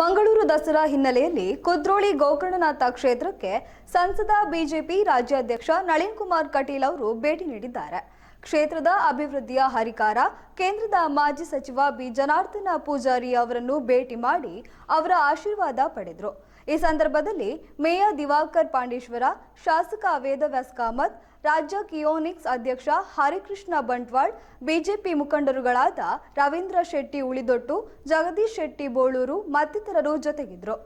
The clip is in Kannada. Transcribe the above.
ಮಂಗಳೂರು ದಸರಾ ಹಿನ್ನೆಲೆಯಲ್ಲಿ ಕುದ್ರೋಳಿ ಗೋಕರ್ಣನಾಥ ಕ್ಷೇತ್ರಕ್ಕೆ ಸಂಸದ ಬಿಜೆಪಿ ರಾಜ್ಯಾಧ್ಯಕ್ಷ ನಳಿನ್ ಕುಮಾರ್ ಕಟೀಲ್ ಅವರು ಭೇಟಿ ನೀಡಿದ್ದಾರೆ. ಕ್ಷೇತ್ರದ ಅಭಿವೃದ್ಧಿಯ ಹರಿಕಾರ ಕೇಂದ್ರದ ಮಾಜಿ ಸಚಿವ ಬಿ ಜನಾರ್ದನ ಪೂಜಾರಿ ಅವರನ್ನು ಭೇಟಿ ಮಾಡಿ ಅವರ ಆಶೀರ್ವಾದ ಪಡೆದರು. ಈ ಸಂದರ್ಭದಲ್ಲಿ ಮೇಯರ್ ದಿವಾಕರ್ ಪಾಂಡೇಶ್ವರ, ಶಾಸಕ ವೇದವ್ಯಾಸ್ ಕಾಮತ್, ರಾಜ್ಯ ಕಿಯೋನಿಕ್ಸ್ ಅಧ್ಯಕ್ಷ ಹರಿಕೃಷ್ಣ ಬಂಟ್ವಾಳ್, ಬಿಜೆಪಿ ಮುಖಂಡರುಗಳಾದ ರವೀಂದ್ರ ಶೆಟ್ಟಿ ಉಳಿದೊಟ್ಟು, ಜಗದೀಶ್ ಶೆಟ್ಟಿ ಬೋಳೂರು ಮತ್ತಿತರರು ಜೊತೆಗಿದ್ದರು.